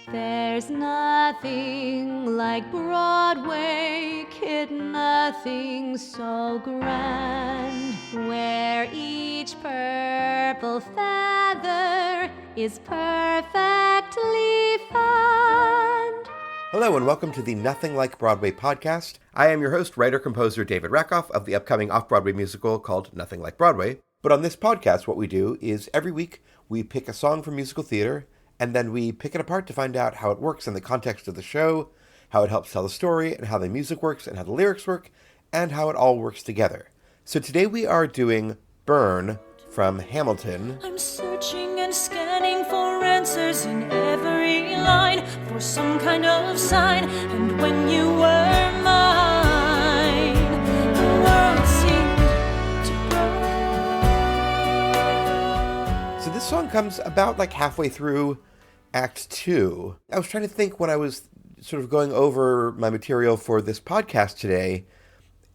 There's nothing like Broadway, kid, nothing so grand, where each purple feather is perfectly found. Hello and welcome to the Nothing Like Broadway podcast. I am your host, writer-composer David Rackoff of the upcoming off-Broadway musical called Nothing Like Broadway. But on this podcast, what we do is every week we pick a song from musical theater, and then we pick it apart to find out how it works in the context of the show, how it helps tell the story, and how the music works, and how the lyrics work, and how it all works together. So today we are doing Burn from Hamilton. I'm searching and scanning for answers in every line, for some kind of sign, and when you were mine, the world seemed to burn. So this song comes about like halfway through Act 2. I was trying to think when I was sort of going over my material for this podcast today,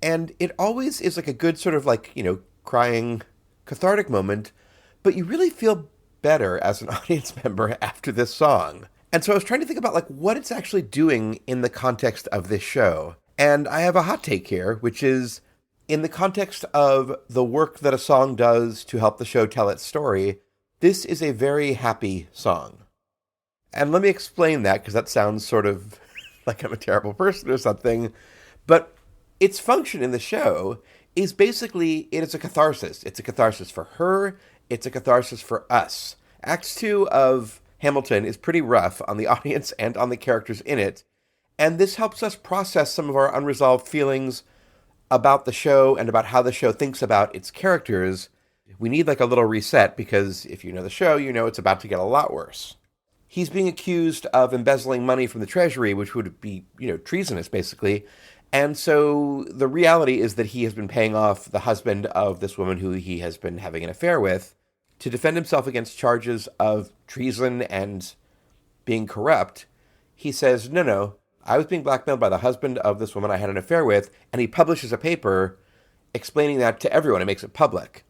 and it always is like a good sort of like, crying, cathartic moment, but you really feel better as an audience member after this song. And so I was trying to think about like what it's actually doing in the context of this show. And I have a hot take here, which is in the context of the work that a song does to help the show tell its story, this is a very happy song. And let me explain that, because that sounds sort of like I'm a terrible person or something. But its function in the show is basically, it is a catharsis. It's a catharsis for her. It's a catharsis for us. Act 2 of Hamilton is pretty rough on the audience and on the characters in it. And this helps us process some of our unresolved feelings about the show and about how the show thinks about its characters. We need like a little reset, because if you know the show, you know it's about to get a lot worse. He's being accused of embezzling money from the treasury, which would be, treasonous, basically. And so the reality is that he has been paying off the husband of this woman who he has been having an affair with to defend himself against charges of treason and being corrupt. He says, no, I was being blackmailed by the husband of this woman I had an affair with, and he publishes a paper explaining that to everyone and makes it public.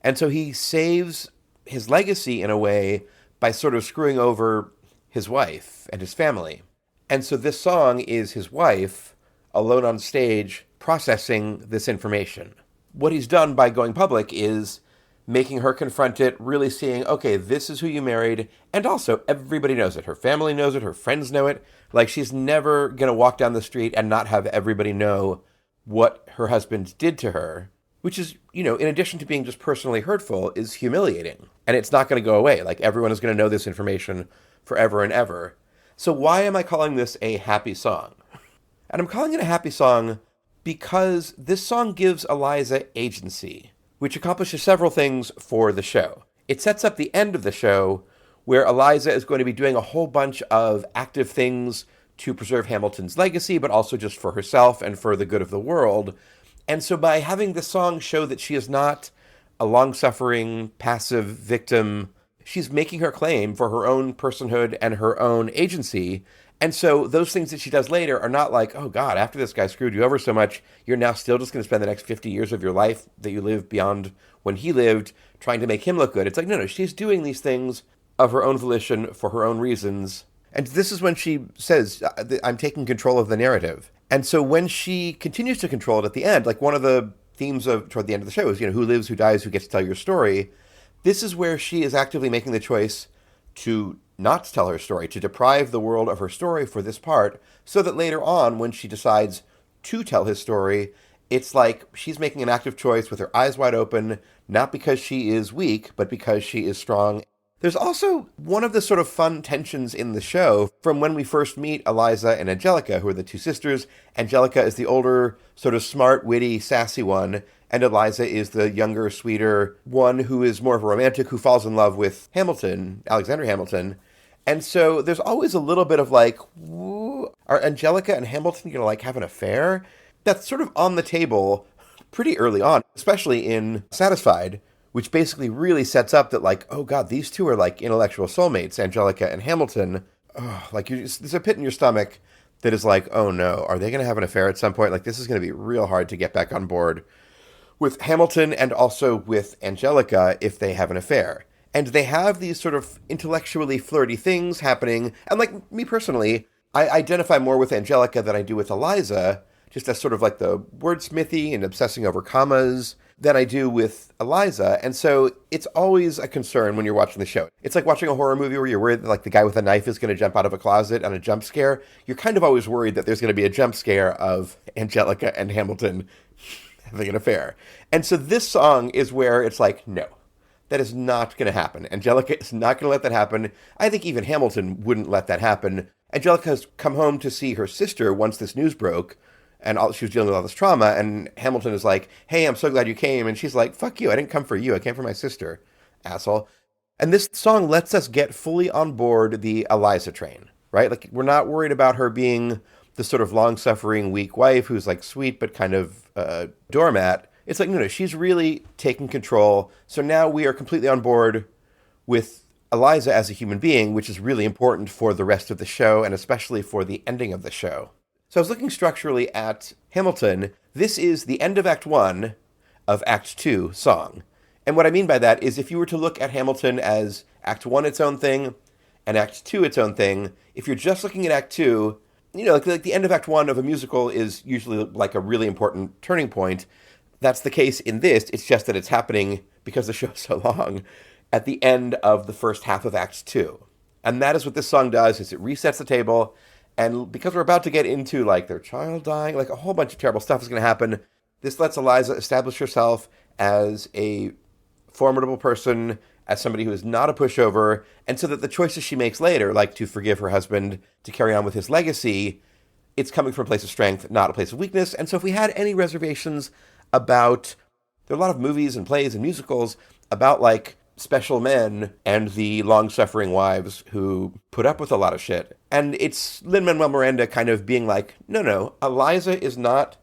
And so he saves his legacy in a way by sort of screwing over his wife and his family. And so this song is his wife, alone on stage, processing this information. What he's done by going public is making her confront it, really seeing, okay, this is who you married, and also everybody knows it. Her family knows it, her friends know it. Like, she's never going to walk down the street and not have everybody know what her husband did to her, which is, in addition to being just personally hurtful, is humiliating. And it's not going to go away. Like, everyone is going to know this information forever and ever. So why am I calling this a happy song? And I'm calling it a happy song because this song gives Eliza agency, which accomplishes several things for the show. It sets up the end of the show where Eliza is going to be doing a whole bunch of active things to preserve Hamilton's legacy, but also just for herself and for the good of the world. And so by having this song show that she is not a long-suffering, passive victim, she's making her claim for her own personhood and her own agency. And so those things that she does later are not like, oh God, after this guy screwed you over so much, you're now still just going to spend the next 50 years of your life that you live beyond when he lived trying to make him look good. It's like, no, she's doing these things of her own volition for her own reasons. And this is when she says, I'm taking control of the narrative. And so when she continues to control it at the end, like one of the themes of toward the end of the show is, who lives, who dies, who gets to tell your story. This is where she is actively making the choice to not tell her story, to deprive the world of her story for this part, so that later on, when she decides to tell his story, it's like she's making an active choice with her eyes wide open, not because she is weak, but because she is strong. There's also one of the sort of fun tensions in the show from when we first meet Eliza and Angelica, who are the two sisters. Angelica is the older, sort of smart, witty, sassy one, and Eliza is the younger, sweeter one who is more of a romantic, who falls in love with Hamilton, Alexander Hamilton. And so there's always a little bit of like, are Angelica and Hamilton going to like have an affair? That's sort of on the table pretty early on, especially in Satisfied, which basically really sets up that like, oh God, these two are like intellectual soulmates, Angelica and Hamilton. Oh, like there's a pit in your stomach that is like, oh no, are they going to have an affair at some point? Like this is going to be real hard to get back on board with Hamilton and also with Angelica if they have an affair. And they have these sort of intellectually flirty things happening. And like me personally, I identify more with Angelica than I do with Eliza, just as sort of like the wordsmithy and obsessing over commas than I do with Eliza. And so it's always a concern when you're watching the show. It's like watching a horror movie where you're worried that like the guy with a knife is going to jump out of a closet on a jump scare. You're kind of always worried that there's going to be a jump scare of Angelica and Hamilton having an affair. And so this song is where it's like, no, that is not going to happen. Angelica is not going to let that happen. I think even Hamilton wouldn't let that happen. Angelica has come home to see her sister once this news broke, and she was dealing with all this trauma, and Hamilton is like, hey, I'm so glad you came. And she's like, fuck you, I didn't come for you, I came for my sister, asshole. And this song lets us get fully on board the Eliza train, right? Like, we're not worried about her being the sort of long-suffering, weak wife who's like sweet but kind of doormat. It's like, no, she's really taking control. So now we are completely on board with Eliza as a human being, which is really important for the rest of the show, and especially for the ending of the show. So I was looking structurally at Hamilton. This is the end of Act 1 of Act 2 song. And what I mean by that is if you were to look at Hamilton as Act 1 its own thing and Act 2 its own thing, if you're just looking at Act 2, you know, like the end of Act 1 of a musical is usually like a really important turning point. That's the case in this. It's just that it's happening, because the show is so long, at the end of the first half of Act 2. And that is what this song does, is it resets the table. And because we're about to get into like their child dying, like a whole bunch of terrible stuff is going to happen, this lets Eliza establish herself as a formidable person, as somebody who is not a pushover, and so that the choices she makes later, like to forgive her husband, to carry on with his legacy, it's coming from a place of strength, not a place of weakness. And so if we had any reservations about, there are a lot of movies and plays and musicals about like special men and the long-suffering wives who put up with a lot of shit. And it's Lin-Manuel Miranda kind of being like, no, Eliza is not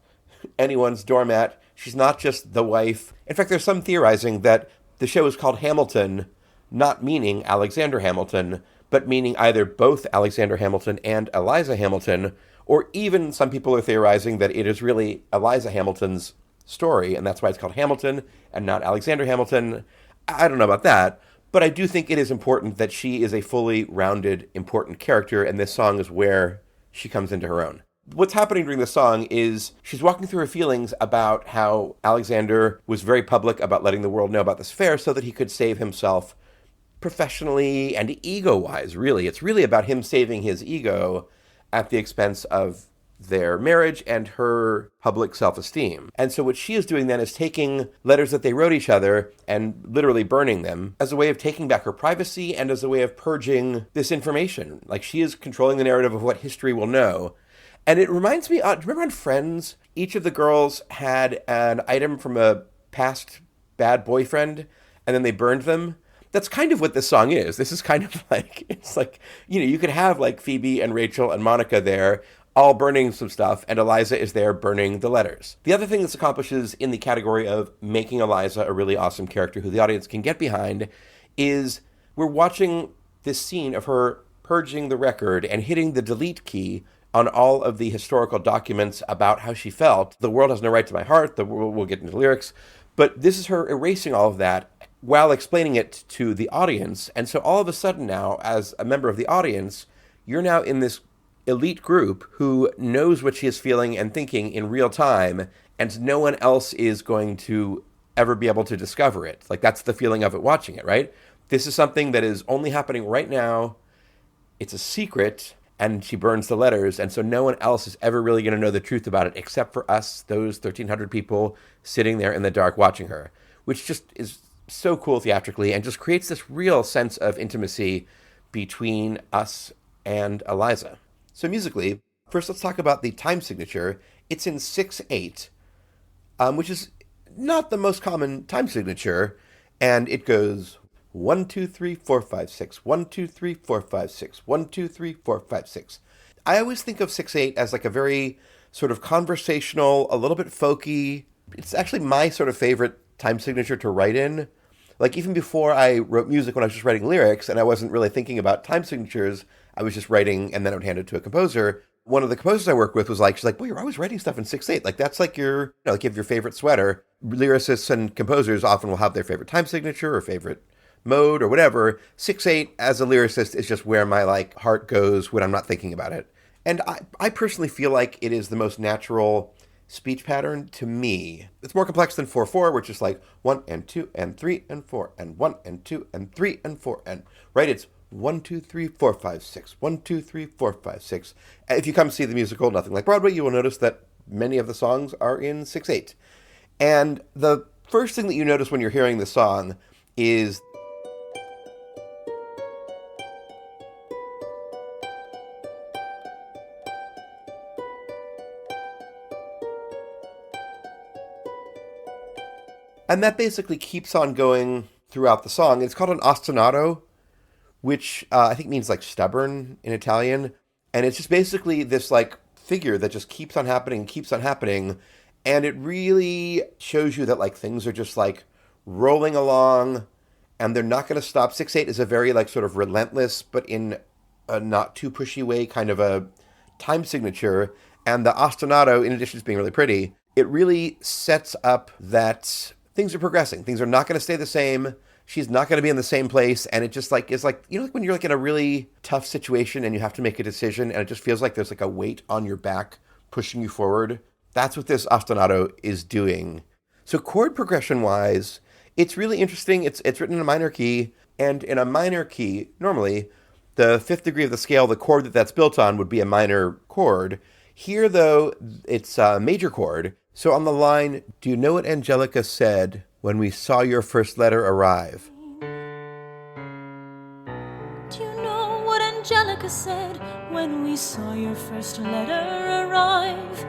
anyone's doormat. She's not just the wife. In fact, there's some theorizing that the show is called Hamilton, not meaning Alexander Hamilton, but meaning either both Alexander Hamilton and Eliza Hamilton, or even some people are theorizing that it is really Eliza Hamilton's story, and that's why it's called Hamilton and not Alexander Hamilton. I don't know about that, but I do think it is important that she is a fully rounded, important character, and this song is where she comes into her own. What's happening during the song is she's walking through her feelings about how Alexander was very public about letting the world know about this affair so that he could save himself professionally and ego-wise, really. It's really about him saving his ego at the expense of their marriage and her public self-esteem. And so what she is doing then is taking letters that they wrote each other and literally burning them as a way of taking back her privacy and as a way of purging this information. Like, she is controlling the narrative of what history will know. And it reminds me, do you remember on Friends, each of the girls had an item from a past bad boyfriend and then they burned them? That's kind of what this song is. This is kind of like, it's like, you know, you could have like Phoebe and Rachel and Monica there all burning some stuff, and Eliza is there burning the letters. The other thing this accomplishes in the category of making Eliza a really awesome character who the audience can get behind is we're watching this scene of her purging the record and hitting the delete key on all of the historical documents about how she felt. The world has no right to my heart. We'll get into the lyrics. But this is her erasing all of that while explaining it to the audience. And so all of a sudden now, as a member of the audience, you're now in this elite group who knows what she is feeling and thinking in real time, and no one else is going to ever be able to discover it. Like, that's the feeling of it watching it, right? This is something that is only happening right now. It's a secret, and she burns the letters, and so no one else is ever really going to know the truth about it except for us, those 1,300 people sitting there in the dark watching her, which just is so cool theatrically and just creates this real sense of intimacy between us and Eliza. So musically, first let's talk about the time signature. It's in 6/8, which is not the most common time signature, and it goes 1, 2, 3, 4, 5, 6, 1, 2, 3, 4, 5, 6, 1, 2, 3, 4, 5, 6. I always think of 6/8 as like a very sort of conversational, a little bit folky. It's actually my sort of favorite time signature to write in. Like, even before I wrote music, when I was just writing lyrics and I wasn't really thinking about time signatures, I was just writing and then I would hand it to a composer. One of the composers I work with was like, she's like, well, you're always writing stuff in 6/8. Like, that's like your, like you have your favorite sweater. Lyricists and composers often will have their favorite time signature or favorite mode or whatever, 6/8 as a lyricist is just where my like heart goes when I'm not thinking about it. And I personally feel like it is the most natural speech pattern to me. It's more complex than 4/4, which is like 1 and 2 and 3 and 4 and 1 and 2 and 3 and 4 and right. It's 1 2 3 4 5 6 1 2 3 4 5 6. If you come see the musical Nothing Like Broadway, you will notice that many of the songs are in 6/8. And the first thing that you notice when you're hearing the song is and that basically keeps on going throughout the song. It's called an ostinato, which I think means like stubborn in Italian. And it's just basically this like figure that just keeps on happening, keeps on happening. And it really shows you that like things are just like rolling along and they're not going to stop. 6/8 is a very like sort of relentless, but in a not too pushy way, kind of a time signature. And the ostinato, in addition to being really pretty, it really sets up that things are progressing. Things are not going to stay the same. She's not going to be in the same place. And it just like is like, you know, like when you're like in a really tough situation and you have to make a decision and it just feels like there's like a weight on your back pushing you forward. That's what this ostinato is doing. So chord progression wise, it's really interesting. It's written in a minor key, and in a minor key, normally the 5th degree of the scale, the chord that's built on would be a minor chord. Here though, it's a major chord. So on the line, do you know what Angelica said when we saw your first letter arrive? Do you know what Angelica said when we saw your first letter arrive?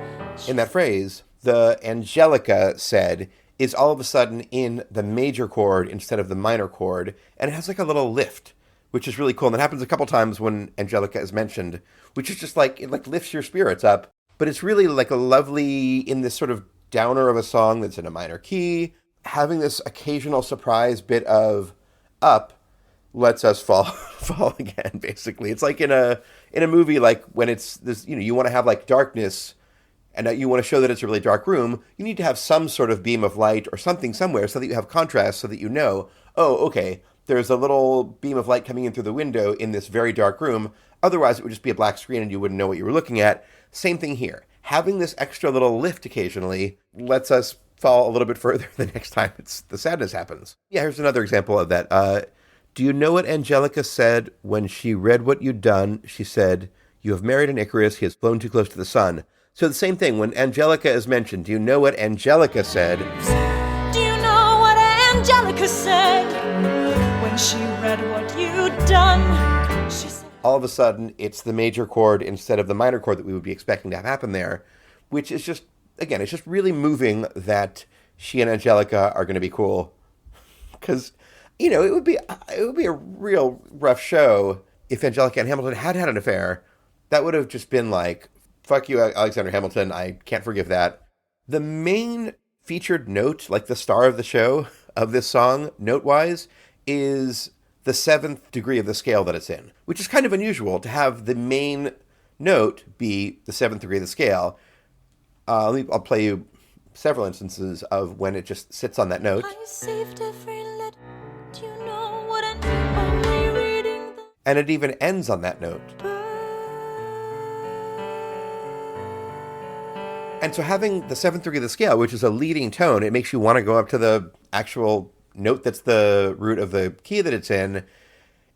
In that phrase, the Angelica said is all of a sudden in the major chord instead of the minor chord, and it has like a little lift, which is really cool. And that happens a couple times when Angelica is mentioned, which is just like, it like lifts your spirits up. But it's really like a lovely, in this sort of downer of a song that's in a minor key, having this occasional surprise bit of up lets us fall again, basically. It's like in a movie, like when it's this, you know, you want to have like darkness and you want to show that it's a really dark room, you need to have some sort of beam of light or something somewhere so that you have contrast, so that you know, oh, okay, there's a little beam of light coming in through the window in this very dark room. Otherwise, it would just be a black screen and you wouldn't know what you were looking at. Same thing here. Having this extra little lift occasionally lets us fall a little bit further the next time the sadness happens. Yeah, here's another example of that. Do you know what Angelica said when she read what you'd done? She said, you have married an Icarus. He has flown too close to the sun. So the same thing, when Angelica is mentioned, do you know what Angelica said? Do you know what Angelica said when she read what you'd done? She said, all of a sudden, it's the major chord instead of the minor chord that we would be expecting to have happen there, which is just, again, it's just really moving that she and Angelica are going to be cool. Because, you know, it would be a real rough show if Angelica and Hamilton had an affair. That would have just been like, fuck you, Alexander Hamilton, I can't forgive that. The main featured note, like the star of the show of this song, note-wise, is the 7th degree of the scale that it's in, which is kind of unusual to have the main note be the 7th degree of the scale. I'll play you several instances of when it just sits on that note. I saved every letter. Do you know what I'm only reading the... And it even ends on that note. And so having the 7th degree of the scale, which is a leading tone, it makes you want to go up to the actual note that's the root of the key that it's in.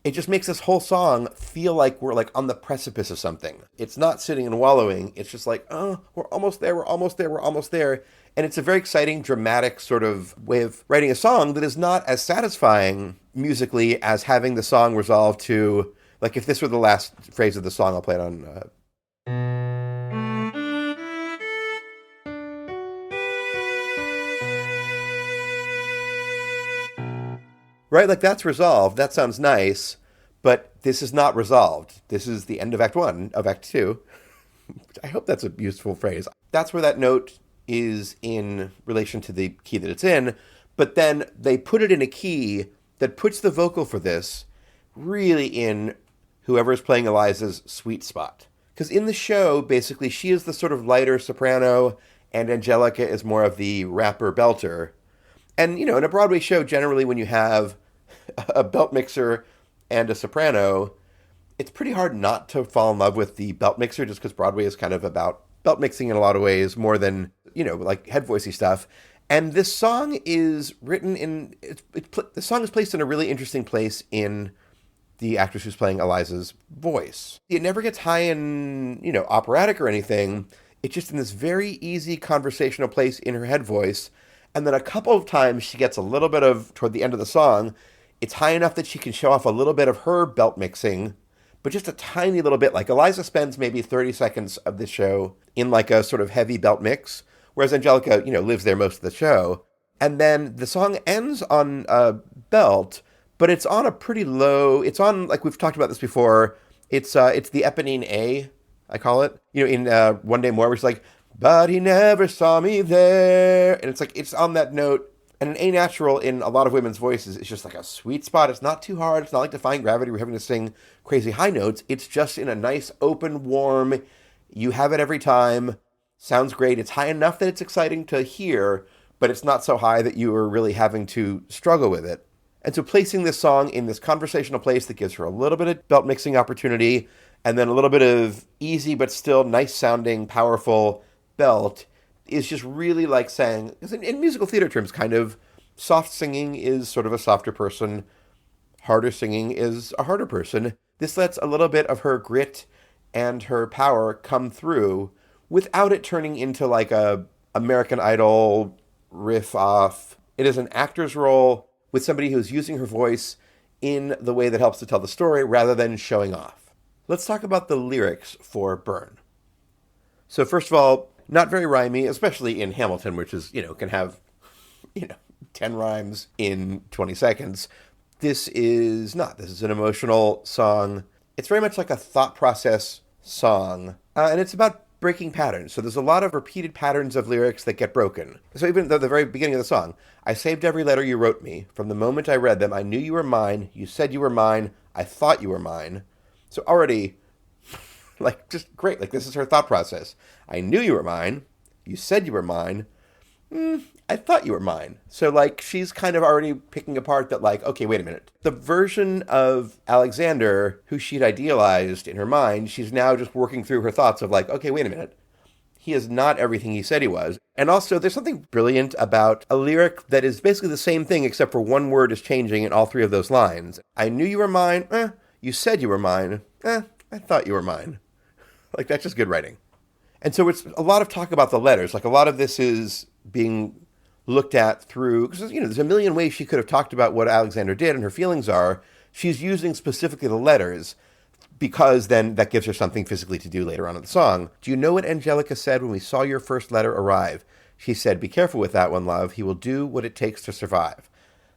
It just makes this whole song feel like we're like on the precipice of something. It's not sitting and wallowing. It's just like, oh, we're almost there, we're almost there, we're almost there. And it's a very exciting, dramatic sort of way of writing a song that is not as satisfying musically as having the song resolve to, like if this were the last phrase of the song, I'll play it on... Right, like that's resolved. That sounds nice, but this is not resolved. This is the end of Act 1, of Act 2. I hope that's a useful phrase. That's where that note is in relation to the key that it's in, but then they put it in a key that puts the vocal for this really in whoever is playing Eliza's sweet spot. Because in the show, basically, she is the sort of lighter soprano, and Angelica is more of the rapper belter. And, you know, in a Broadway show, generally when you have a belt mixer and a soprano, it's pretty hard not to fall in love with the belt mixer, just because Broadway is kind of about belt mixing in a lot of ways, more than, like head voicey stuff. And this song is written in, the song is placed in a really interesting place in the actress who's playing Eliza's voice. It never gets high in, operatic or anything. It's just in this very easy conversational place in her head voice. And then a couple of times she gets a little bit of, toward the end of the song, it's high enough that she can show off a little bit of her belt mixing, but just a tiny little bit. Like Eliza spends maybe 30 seconds of the show in like a sort of heavy belt mix, whereas Angelica, lives there most of the show. And then the song ends on a belt, but it's on a pretty low, it's on, like we've talked about this before, it's the Eponine A, I call it, in One Day More, where it's like, but he never saw me there. And it's like, it's on that note. And an A natural in a lot of women's voices is just like a sweet spot. It's not too hard. It's not like Defying Gravity. We're having to sing crazy high notes. It's just in a nice, open, warm, you have it every time. Sounds great. It's high enough that it's exciting to hear, but it's not so high that you are really having to struggle with it. And so placing this song in this conversational place that gives her a little bit of belt mixing opportunity, and then a little bit of easy but still nice sounding, powerful belt, is just really like saying, because in musical theater terms, kind of, soft singing is sort of a softer person, harder singing is a harder person. This lets a little bit of her grit and her power come through without it turning into like a American Idol riff off. It is an actor's role with somebody who's using her voice in the way that helps to tell the story rather than showing off. Let's talk about the lyrics for Burn. So first of all, not very rhymey, especially in Hamilton, which is, can have, 10 rhymes in 20 seconds. This is not. This is an emotional song. It's very much like a thought process song. And it's about breaking patterns. So there's a lot of repeated patterns of lyrics that get broken. So even at the very beginning of the song, I saved every letter you wrote me. From the moment I read them, I knew you were mine. You said you were mine. I thought you were mine. So already, like, just great. Like, this is her thought process. I knew you were mine. You said you were mine. I thought you were mine. So, like, she's kind of already picking apart that, like, okay, wait a minute. The version of Alexander, who she'd idealized in her mind, she's now just working through her thoughts of, like, okay, wait a minute. He is not everything he said he was. And also, there's something brilliant about a lyric that is basically the same thing, except for one word is changing in all three of those lines. I knew you were mine. You said you were mine. I thought you were mine. Like, that's just good writing. And so it's a lot of talk about the letters. Like, a lot of this is being looked at through, because, there's a million ways she could have talked about what Alexander did and her feelings are. She's using specifically the letters because then that gives her something physically to do later on in the song. Do you know what Angelica said when we saw your first letter arrive? She said, be careful with that one, love. He will do what it takes to survive.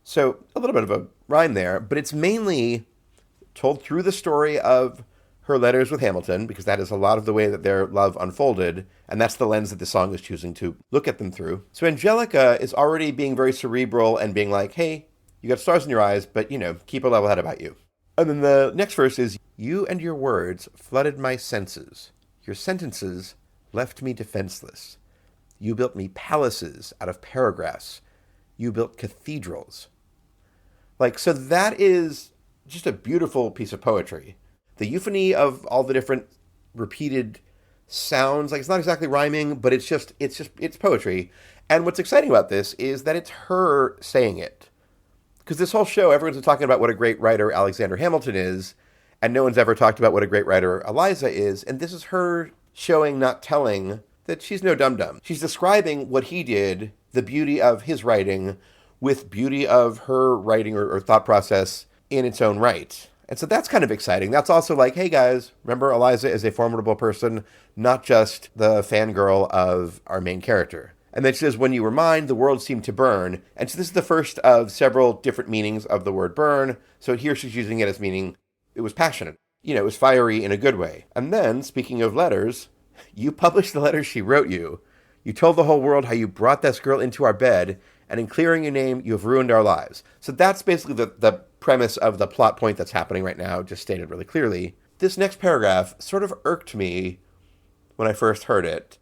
So a little bit of a rhyme there, but it's mainly told through the story of her letters with Hamilton, because that is a lot of the way that their love unfolded, and that's the lens that the song is choosing to look at them through. So Angelica is already being very cerebral and being like, hey, you got stars in your eyes, but, keep a level head about you. And then the next verse is, you and your words flooded my senses. Your sentences left me defenseless. You built me palaces out of paragraphs. You built cathedrals. Like, so that is just a beautiful piece of poetry. The euphony of all the different repeated sounds, like, it's not exactly rhyming, but it's poetry. And what's exciting about this is that it's her saying it. Because this whole show, everyone's been talking about what a great writer Alexander Hamilton is, and no one's ever talked about what a great writer Eliza is. And this is her showing, not telling, that she's no dum-dum. She's describing what he did, the beauty of his writing, with beauty of her writing or thought process in its own right. And so that's kind of exciting. That's also like, hey guys, remember Eliza is a formidable person, not just the fangirl of our main character. And then she says, when you were mine, the world seemed to burn. And so this is the first of several different meanings of the word burn. So here she's using it as meaning it was passionate. It was fiery in a good way. And then, speaking of letters, you published the letters she wrote you. You told the whole world how you brought this girl into our bed, and in clearing your name, you have ruined our lives. So that's basically the premise of the plot point that's happening right now, just stated really clearly. This next paragraph sort of irked me when I first heard it.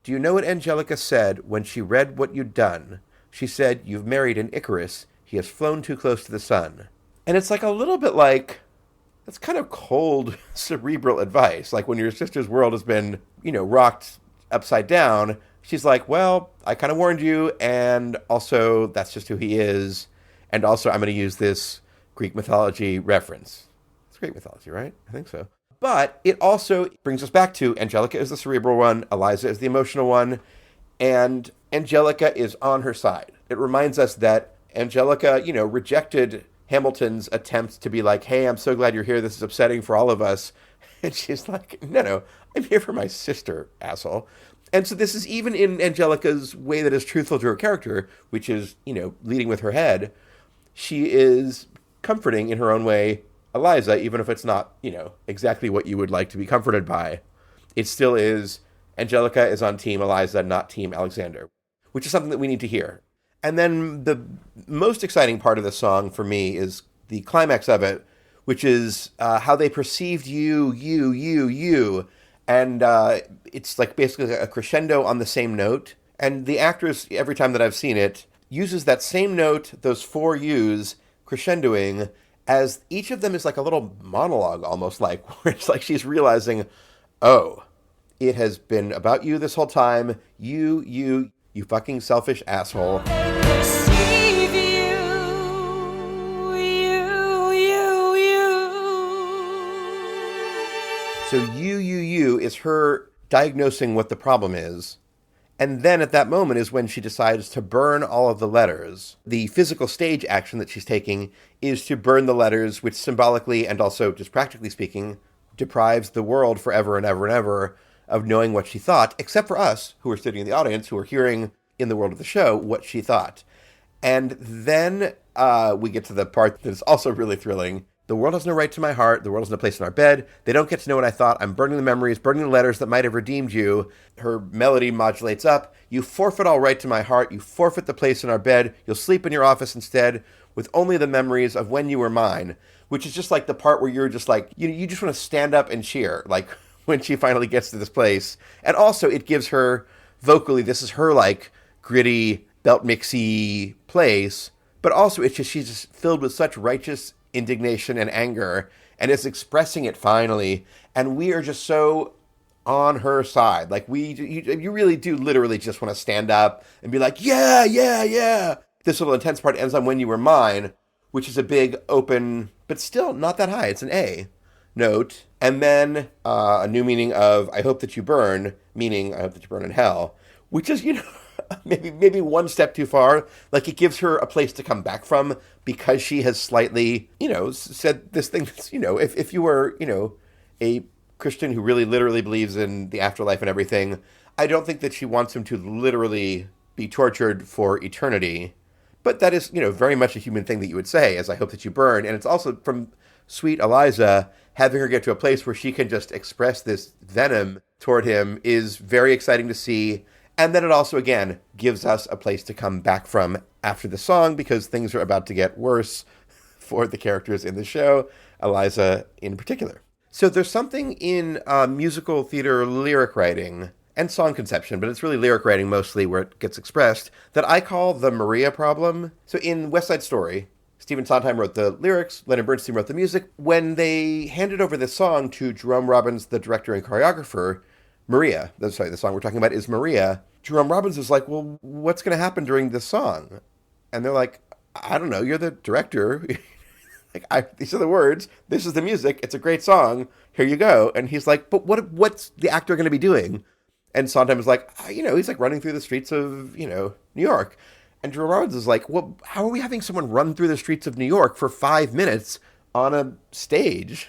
Do you know what Angelica said when she read what you'd done? She said, you've married an Icarus. He has flown too close to the sun. And it's like a little bit like, that's kind of cold, cerebral advice. Like when your sister's world has been, rocked upside down, she's like, well, I kind of warned you, and also that's just who he is. And also I'm going to use this Greek mythology reference. It's Greek mythology, right? I think so. But it also brings us back to Angelica is the cerebral one, Eliza is the emotional one, and Angelica is on her side. It reminds us that Angelica, rejected Hamilton's attempt to be like, hey, I'm so glad you're here. This is upsetting for all of us. And she's like, no, I'm here for my sister, asshole. And so this is even in Angelica's way that is truthful to her character, which is, leading with her head. She is comforting in her own way Eliza, even if it's not, exactly what you would like to be comforted by. It still is Angelica is on Team Eliza, not Team Alexander, which is something that we need to hear. And then the most exciting part of the song for me is the climax of it, which is how they perceived you. And it's like basically a crescendo on the same note. And the actress, every time that I've seen it, uses that same note, those 4 U's, crescendoing, as each of them is like a little monologue almost, like, where it's like she's realizing, oh, it has been about you this whole time. You fucking selfish asshole. Perceive you. So you is her diagnosing what the problem is. And then at that moment is when she decides to burn all of the letters. The physical stage action that she's taking is to burn the letters, which symbolically and also just practically speaking, deprives the world forever and ever and ever of knowing what she thought, except for us, who are sitting in the audience, who are hearing in the world of the show what she thought. And then we get to the part that is also really thrilling. The world has no right to my heart. The world has no place in our bed. They don't get to know what I thought. I'm burning the memories, burning the letters that might have redeemed you. Her melody modulates up. You forfeit all right to my heart. You forfeit the place in our bed. You'll sleep in your office instead with only the memories of when you were mine, which is just like the part where you're just like, you just want to stand up and cheer, like when she finally gets to this place. And also it gives her vocally, this is her like gritty, belt mixy place, but also it's just, she's just filled with such righteous indignation and anger, and is expressing it finally, and we are just so on her side. Like you really do literally just want to stand up and be like, yeah. This little intense part ends on when you were mine, which is a big open, but still not that high. It's an A note, and then a new meaning of I hope that you burn, meaning I hope that you burn in hell, which is maybe one step too far. Like it gives her a place to come back from because she has slightly, said this thing that's, if you were, a Christian who really literally believes in the afterlife and everything, I don't think that she wants him to literally be tortured for eternity. But that is, very much a human thing that you would say, as I hope that you burn. And it's also from sweet Eliza, having her get to a place where she can just express this venom toward him is very exciting to see. And then it also, again, gives us a place to come back from after the song because things are about to get worse for the characters in the show, Eliza in particular. So there's something in musical theater lyric writing and song conception, but it's really lyric writing mostly where it gets expressed, that I call the Maria problem. So in West Side Story, Stephen Sondheim wrote the lyrics, Leonard Bernstein wrote the music. When they handed over this song to Jerome Robbins, the director and choreographer, Maria, the song we're talking about is Maria, Jerome Robbins was like, well, what's going to happen during this song? And they're like, I don't know, you're the director. These are the words. This is the music. It's a great song. Here you go. And he's like, but what's the actor going to be doing? And Sondheim is like, he's like running through the streets of, New York. And Jerome Robbins is like, well, how are we having someone run through the streets of New York for 5 minutes on a stage?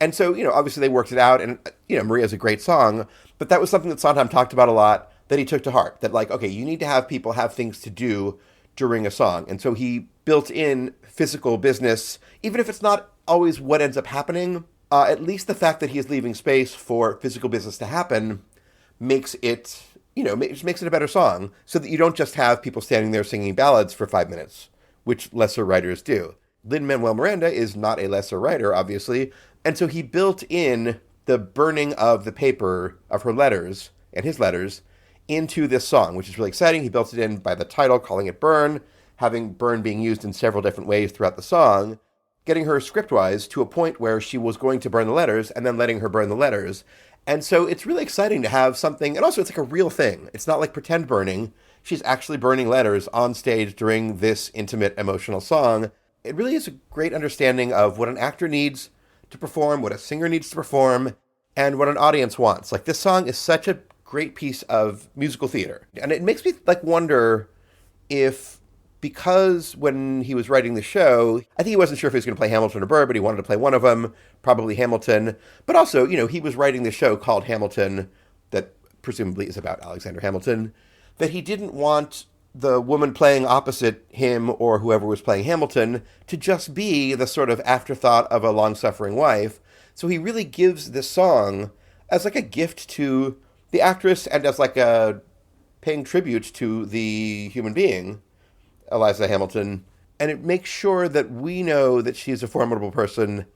And so, obviously they worked it out, and, Maria's a great song, but that was something that Sondheim talked about a lot, that he took to heart, that like, okay, you need to have people have things to do during a song. And so he built in physical business, even if it's not always what ends up happening, at least the fact that he is leaving space for physical business to happen makes it, makes it a better song, so that you don't just have people standing there singing ballads for 5 minutes, which lesser writers do. Lin-Manuel Miranda is not a lesser writer, obviously, and so he built in the burning of the paper of her letters and his letters into this song, which is really exciting. He built it in by the title, calling it Burn, having Burn being used in several different ways throughout the song, getting her script-wise to a point where she was going to burn the letters and then letting her burn the letters. And so it's really exciting to have something, and also it's like a real thing. It's not like pretend burning. She's actually burning letters on stage during this intimate, emotional song. It really is a great understanding of what an actor needs to perform, what a singer needs to perform, and what an audience wants. Like, this song is such a great piece of musical theater. And it makes me like wonder if, because when he was writing the show, I think he wasn't sure if he was going to play Hamilton or Burr, but he wanted to play one of them, probably Hamilton. But also, he was writing the show called Hamilton, that presumably is about Alexander Hamilton, that he didn't want the woman playing opposite him or whoever was playing Hamilton to just be the sort of afterthought of a long-suffering wife. So he really gives this song as like a gift to the actress and as like a paying tribute to the human being, Eliza Hamilton, and it makes sure that we know that she's a formidable person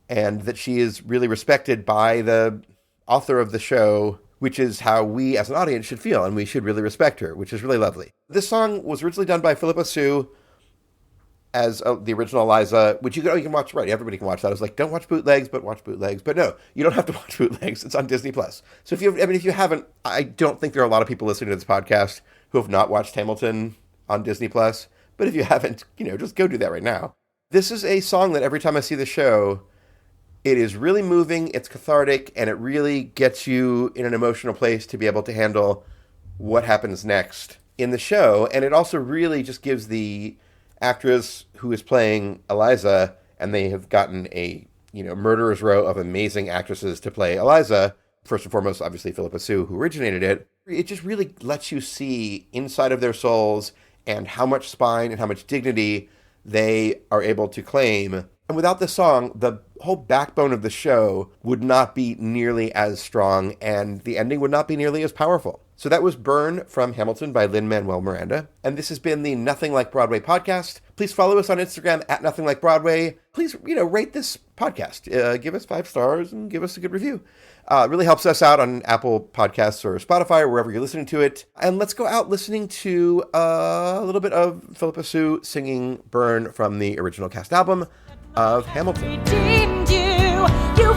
and that she is really respected by the author of the show, which is how we as an audience should feel, and we should really respect her, which is really lovely. This song was originally done by Philippa Sue as the original Eliza, which you can watch, right? Everybody can watch that. I was like, don't watch bootlegs, but watch bootlegs. But no, you don't have to watch bootlegs. It's on Disney+. So if you haven't, I don't think there are a lot of people listening to this podcast who have not watched Hamilton on Disney+, but if you haven't, just go do that right now. This is a song that every time I see the show, it is really moving, it's cathartic, and it really gets you in an emotional place to be able to handle what happens next in the show. And it also really just gives the actress who is playing Eliza, and they have gotten a, murderer's row of amazing actresses to play Eliza. First and foremost, obviously, Philippa Sue, who originated it. It just really lets you see inside of their souls and how much spine and how much dignity they are able to claim. And without this song, the whole backbone of the show would not be nearly as strong, and the ending would not be nearly as powerful. So that was Burn from Hamilton by Lin-Manuel Miranda. And this has been the Nothing Like Broadway podcast. Please follow us on Instagram at Nothing Like Broadway. Please, rate this podcast. Give us 5 stars and give us a good review. It really helps us out on Apple Podcasts or Spotify or wherever you're listening to it. And let's go out listening to a little bit of Philippa Sue singing Burn from the original cast album of Hamilton. Redeemed you. You